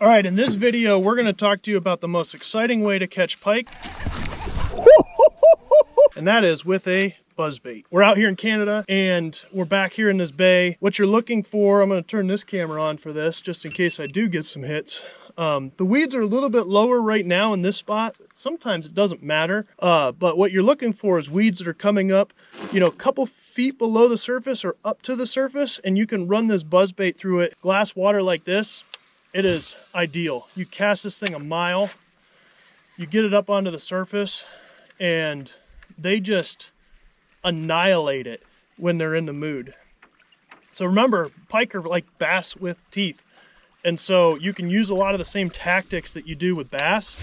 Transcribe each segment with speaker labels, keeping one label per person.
Speaker 1: All right, in this video, we're gonna talk to you about the most exciting way to catch pike. And that is with a buzzbait. We're out here in Canada and we're back here in this bay. What you're looking for, I'm gonna turn this camera on for this just in case I do get some hits. The weeds are a little bit lower right now in this spot. Sometimes it doesn't matter, but what you're looking for is weeds that are coming up, you know, a couple feet below the surface or up to the surface, and you can run this buzzbait through it. Glass water like this, it is ideal. You cast this thing a mile, you get it up onto the surface, and they just annihilate it when they're in the mood. So remember, pike are like bass with teeth. And so you can use a lot of the same tactics that you do with bass.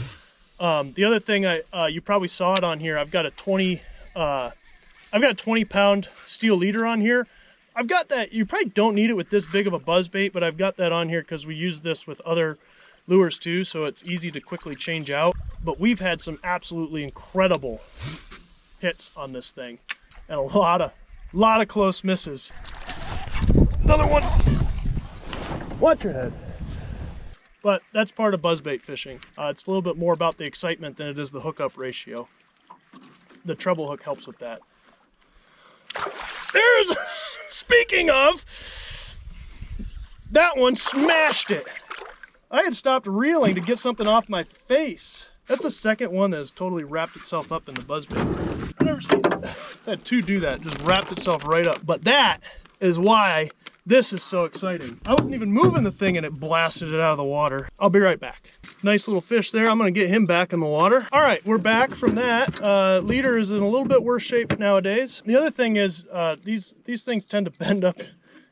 Speaker 1: The other thing, you probably saw it on here, I've got a 20-pound steel leader on here. I've got that, you probably don't need it with this big of a buzzbait, but I've got that on here because we use this with other lures too, so it's easy to quickly change out. But we've had some absolutely incredible hits on this thing, and a lot of close misses. Another one. Watch your head. But that's part of buzzbait fishing. It's a little bit more about the excitement than it is the hookup ratio. The treble hook helps with that. There's, speaking of, that one smashed it. I had stopped reeling to get something off my face. That's the second one that has totally wrapped itself up in the buzzbait. I've never seen it. I had two do that, just wrapped itself right up. But that is why this is so exciting. I wasn't even moving the thing and it blasted it out of the water. I'll be right back. Nice little fish there. I'm gonna get him back in the water. All right, we're back from that. Leader is in a little bit worse shape nowadays. The other thing is these things tend to bend up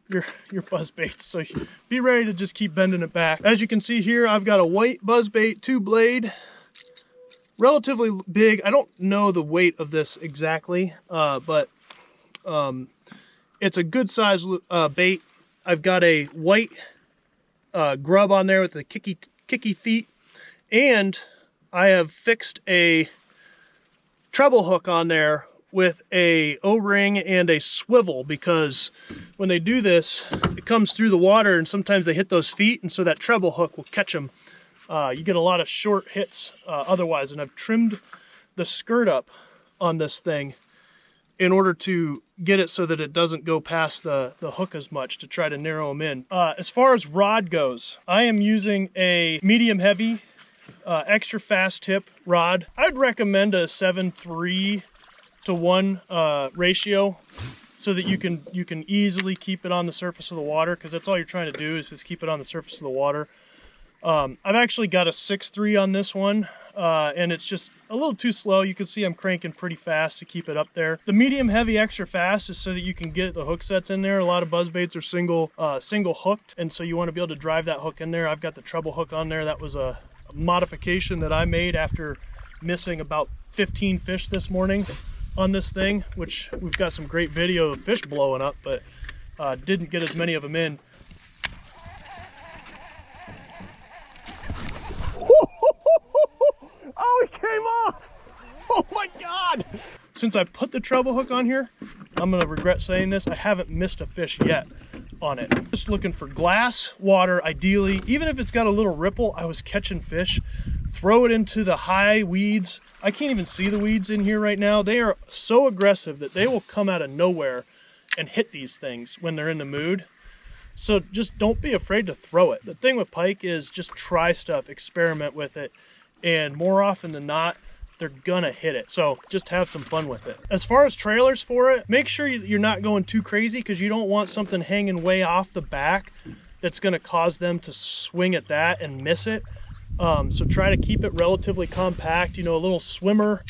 Speaker 1: your buzzbaits, so be ready to just keep bending it back. As you can see here, I've got a white buzzbait, 2-blade, relatively big. I don't know the weight of this exactly, but it's a good size bait. I've got a white grub on there with the kicky feet, and I have fixed a treble hook on there with a O-ring and a swivel, because when they do this, it comes through the water and sometimes they hit those feet, and so that treble hook will catch them. You get a lot of short hits otherwise, and I've trimmed the skirt up on this thing in order to get it so that it doesn't go past the hook as much, to try to narrow them in. As far as rod goes, I am using a medium heavy, extra fast tip rod. I'd recommend a 7:3 to 1 ratio, so that you can easily keep it on the surface of the water, because that's all you're trying to do is just keep it on the surface of the water. I've actually got a 6.3 on this one, and it's just a little too slow. You can see I'm cranking pretty fast to keep it up there. The medium heavy extra fast is so that you can get the hook sets in there. A lot of buzzbaits are single hooked, and so you want to be able to drive that hook in there. I've got the treble hook on there. That was a modification that I made after missing about 15 fish this morning on this thing, which we've got some great video of fish blowing up, but didn't get as many of them in. Oh, it came off! Oh my God! Since I put the treble hook on here, I'm gonna regret saying this, I haven't missed a fish yet on it. Just looking for glass, water, ideally. Even if it's got a little ripple, I was catching fish. Throw it into the high weeds. I can't even see the weeds in here right now. They are so aggressive that they will come out of nowhere and hit these things when they're in the mood. So just don't be afraid to throw it. The thing with pike is just try stuff, experiment with it, and more often than not, they're gonna hit it. So just have some fun with it. As far as trailers for it, make sure you're not going too crazy, because you don't want something hanging way off the back that's gonna cause them to swing at that and miss it. So try to keep it relatively compact, you know, a little swimmer.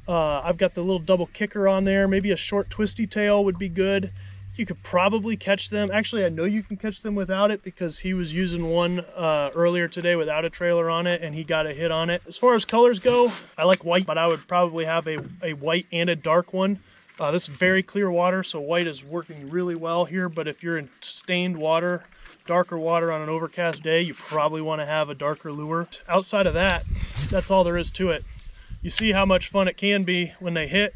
Speaker 1: I've got the little double kicker on there. Maybe a short twisty tail would be good. You could probably catch them. Actually, I know you can catch them without it, because he was using one earlier today without a trailer on it, and he got a hit on it. As far as colors go, I like white, but I would probably have a white and a dark one. This is very clear water, so white is working really well here, but if you're in stained water, darker water on an overcast day, you probably want to have a darker lure. Outside of that, that's all there is to it. You see how much fun it can be when they hit,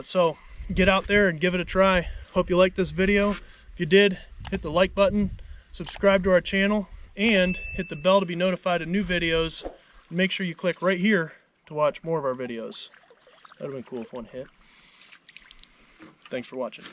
Speaker 1: so get out there and give it a try. Hope you liked this video. If you did, hit the like button, subscribe to our channel, and hit the bell to be notified of new videos. Make sure you click right here to watch more of our videos. That would have been cool if one hit. Thanks for watching.